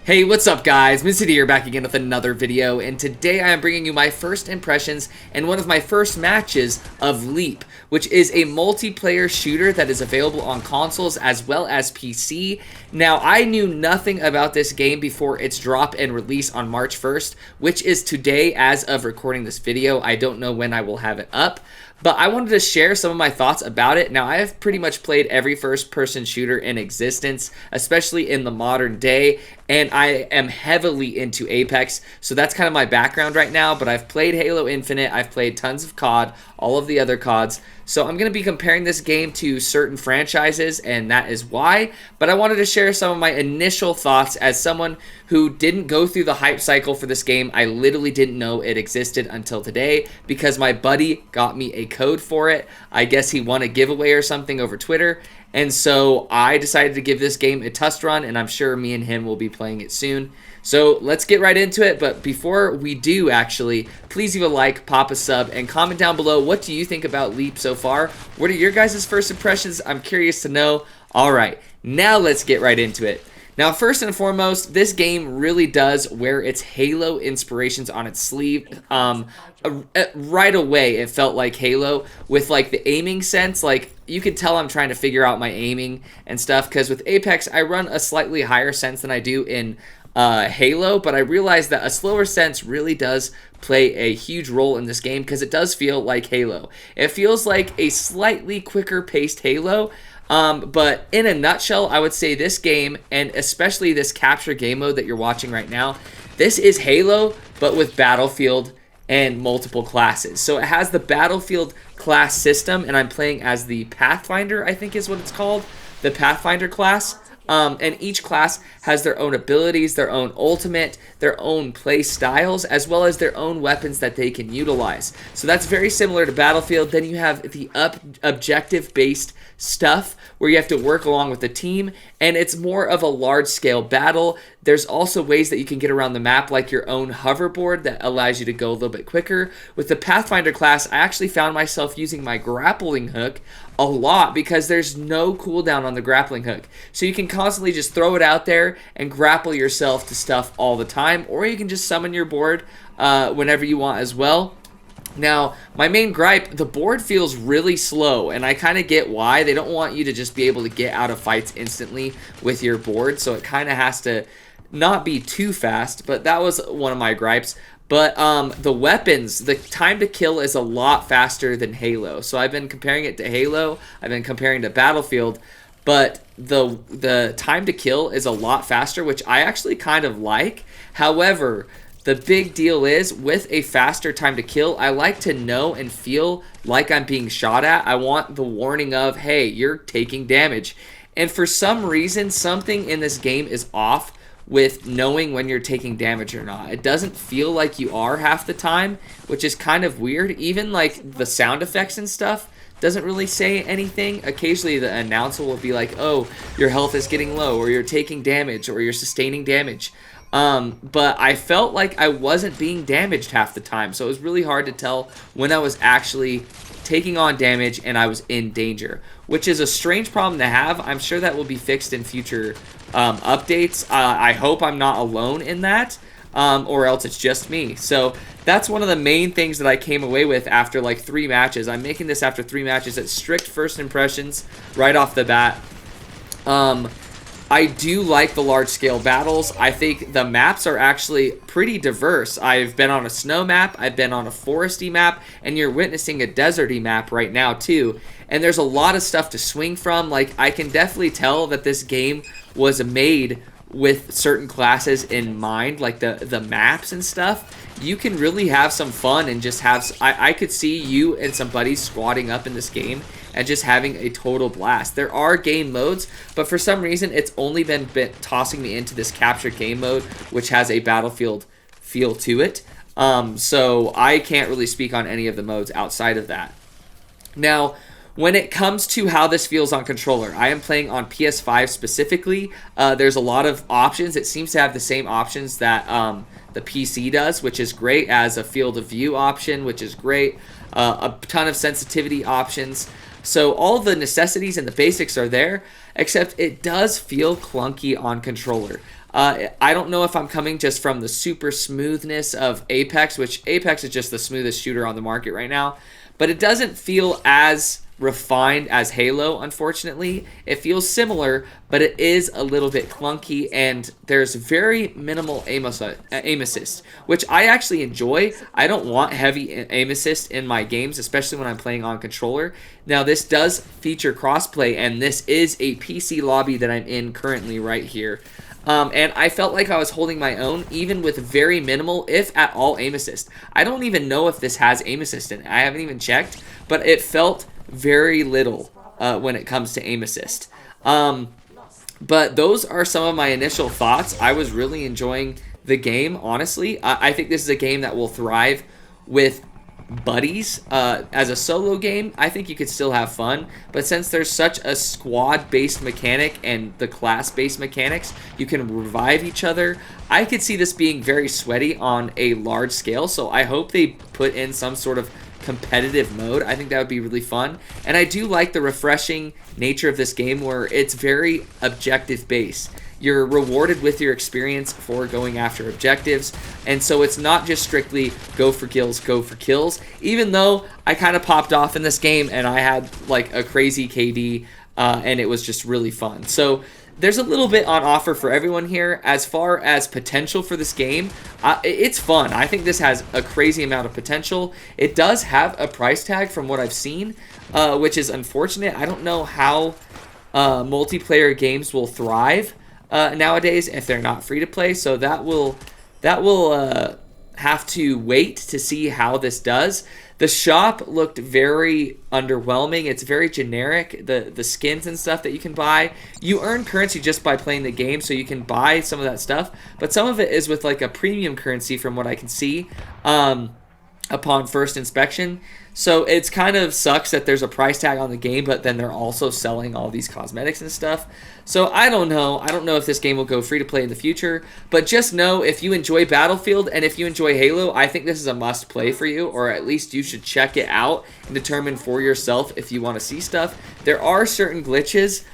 Hey, what's up guys? Mr. here back again with another video, and today I am bringing you my first impressions and one of my first matches of Leap, which is a multiplayer shooter that is available on consoles as well as PC. Now, I knew nothing about this game before its drop and release on March 1st, which is today as of recording this video. I don't know when I will have it up, but I wanted to share some of my thoughts about it. Now, I have pretty much played every first-person shooter in existence, especially in the modern day, and I am heavily into Apex, so that's kind of my background right now. But I've played Halo Infinite, I've played tons of COD, all of the other CODs, so I'm going to be comparing this game to certain franchises, and that is why. But I wanted to share some of my initial thoughts as someone who didn't go through the hype cycle for this game. I literally didn't know it existed until today because my buddy got me a code for it. I guess he won a giveaway or something over Twitter, and so I decided to give this game a test run, and I'm sure me and him will be playing it soon. So let's get right into it, but before we do, actually, please leave a like, pop a sub, and comment down below, what do you think about Leap so far? What are your guys' first impressions? I'm curious to know. Alright, now let's get right into it. Now, first and foremost, this game really does wear its Halo inspirations on its sleeve. Right away, it felt like Halo with like the aiming sense. Like, you could tell I'm trying to figure out my aiming and stuff, because with Apex, I run a slightly higher sense than I do in Halo, but I realized that a slower sense really does play a huge role in this game because it does feel like Halo. It feels like a slightly quicker paced Halo. But in a nutshell, I would say this game, and especially this capture game mode that you're watching right now, this is Halo, but with Battlefield and multiple classes. So it has the Battlefield class system, and I'm playing as the Pathfinder, I think is what it's called, the Pathfinder class. And each class has their own abilities, their own ultimate, their own play styles, as well as their own weapons that they can utilize. So that's very similar to Battlefield. Then you have the objective-based stuff where you have to work along with the team, and it's more of a large-scale battle. There's also ways that you can get around the map, like your own hoverboard that allows you to go a little bit quicker. With the Pathfinder class, I actually found myself using my grappling hook a lot because there's no cooldown on the grappling hook. So you can constantly just throw it out there and grapple yourself to stuff all the time, or you can just summon your board whenever you want as well. Now, my main gripe, the board feels really slow, and I kind of get why. They don't want you to just be able to get out of fights instantly with your board, so it kind of has to not be too fast, but that was one of my gripes. But the weapons, the time to kill is a lot faster than Halo. So I've been comparing it to Halo, I've been comparing to Battlefield, but the time to kill is a lot faster, which I actually kind of like. However, the big deal is, with a faster time to kill, I like to know and feel like I'm being shot at. I want the warning of, hey, you're taking damage. And for some reason, something in this game is off with knowing when you're taking damage or not. It doesn't feel like you are half the time, which is kind of weird. Even like the sound effects and stuff doesn't really say anything. Occasionally the announcer will be like, oh, your health is getting low, or you're taking damage, or you're sustaining damage. But I felt like I wasn't being damaged half the time, so it was really hard to tell when I was actually taking on damage and I was in danger, which is a strange problem to have. I'm sure that will be fixed in future updates. I hope I'm not alone in that, or else it's just me. So that's one of the main things that I came away with after like 3 matches. I'm making this after 3 matches. It's strict first impressions right off the bat. I do like the large-scale battles. I think the maps are actually pretty diverse. I've been on a snow map, I've been on a foresty map, and you're witnessing a deserty map right now too. And there's a lot of stuff to swing from. Like, I can definitely tell that this game was made with certain classes in mind, like the maps and stuff. You can really have some fun and just have... I could see you and some buddies squatting up in this game and just having a total blast. There are game modes, but for some reason, it's only been tossing me into this capture game mode, which has a Battlefield feel to it. So I can't really speak on any of the modes outside of that. Now, when it comes to how this feels on controller, I am playing on PS5 specifically. There's a lot of options. It seems to have the same options that the PC does, which is great, as a field of view option, which is great. A ton of sensitivity options. So all the necessities and the basics are there, except it does feel clunky on controller. I don't know if I'm coming just from the super smoothness of Apex, which Apex is just the smoothest shooter on the market right now, but it doesn't feel as refined as Halo, unfortunately. It feels similar, but it is a little bit clunky, and there's very minimal aim assist, which I actually enjoy. I don't want heavy aim assist in my games, especially when I'm playing on controller. Now, this does feature crossplay, and this is a PC lobby that I'm in currently right here. And I felt like I was holding my own, even with very minimal, if at all, aim assist. I don't even know if this has aim assist in it. I haven't even checked, but it felt very little when it comes to aim assist. But those are some of my initial thoughts. I was really enjoying the game, honestly. I think this is a game that will thrive with buddies. As a solo game, I think you could still have fun, but since there's such a squad-based mechanic and the class-based mechanics, you can revive each other. I could see this being very sweaty on a large scale, so I hope they put in some sort of competitive mode. I think that would be really fun, and I do like the refreshing nature of this game where it's very objective based. You're rewarded with your experience for going after objectives, and so it's not just strictly go for kills, even though I kind of popped off in this game and I had like a crazy KD, and it was just really fun. So there's a little bit on offer for everyone here. As far as potential for this game, it's fun. I think this has a crazy amount of potential. It does have a price tag from what I've seen, which is unfortunate. I don't know how multiplayer games will thrive nowadays if they're not free to play. So that will have to wait to see how this does. The shop looked very underwhelming. It's very generic. The skins and stuff that you can buy, you earn currency just by playing the game, so you can buy some of that stuff, but some of it is with like a premium currency from what I can see upon first inspection. So it's kind of sucks that there's a price tag on the game, but then they're also selling all these cosmetics and stuff. So I don't know. I don't know if this game will go free to play in the future, but just know if you enjoy Battlefield and if you enjoy Halo, I think this is a must play for you, or at least you should check it out and determine for yourself if you want to see stuff. There are certain glitches.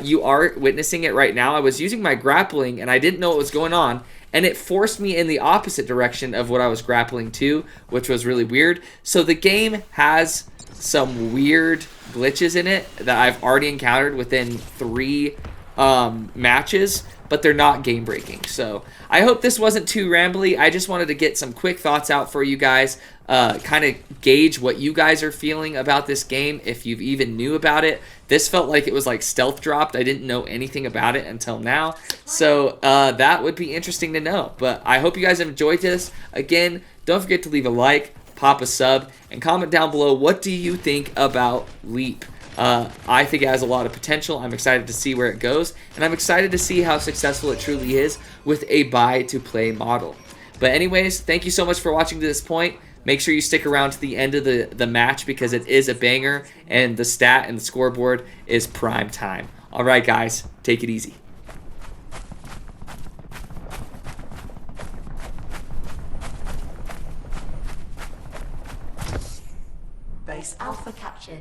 You are witnessing it right now. I was using my grappling and I didn't know what was going on, and it forced me in the opposite direction of what I was grappling to, which was really weird. So the game has some weird glitches in it that I've already encountered within 3 matches, but they're not game breaking. So I hope this wasn't too rambly. I just wanted to get some quick thoughts out for you guys, kind of gauge what you guys are feeling about this game, if you've even knew about it. This felt like it was like stealth dropped. I didn't know anything about it until now, so that would be interesting to know. But I hope you guys have enjoyed this. Again, don't forget to leave a like, pop a sub, and comment down below, what do you think about Leap? I think it has a lot of potential. I'm excited to see where it goes, and I'm excited to see how successful it truly is with a buy-to-play model. But anyways, thank you so much for watching to this point. Make sure you stick around to the end of the match because it is a banger, and the stat and the scoreboard is prime time. All right, guys, take it easy. Base Alpha captured.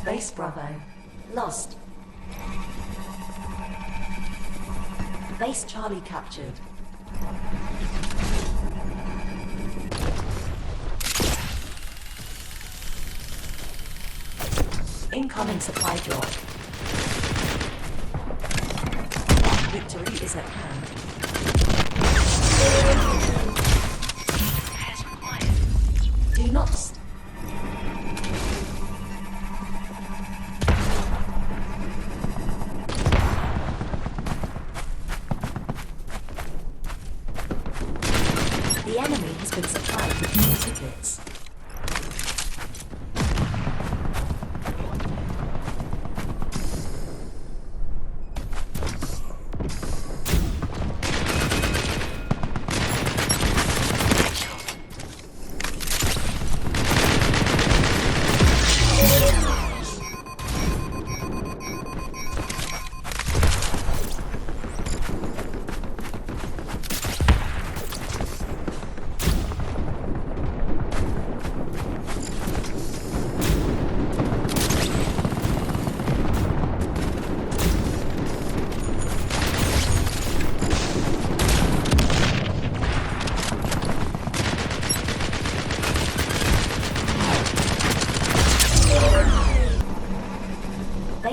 Base Bravo lost. Base Charlie captured. Incoming supply drop. Victory is at hand. Do not stop. The enemy has been supplied with new tickets.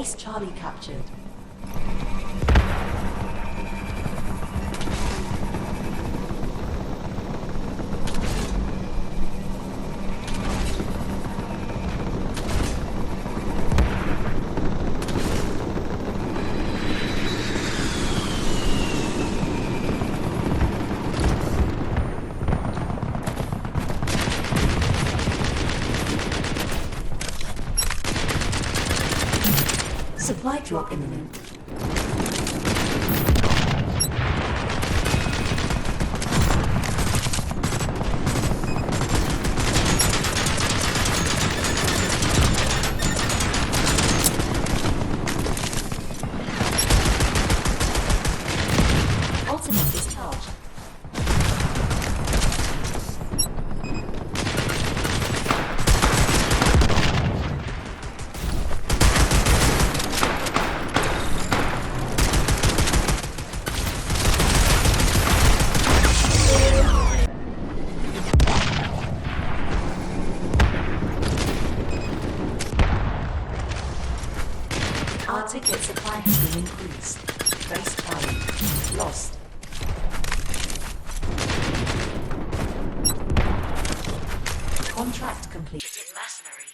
Base Charlie captured. Supply drop imminent. Ultimate discharged. Our ticket supply has been increased. Base Charlie lost. Contract completed. Mercenary.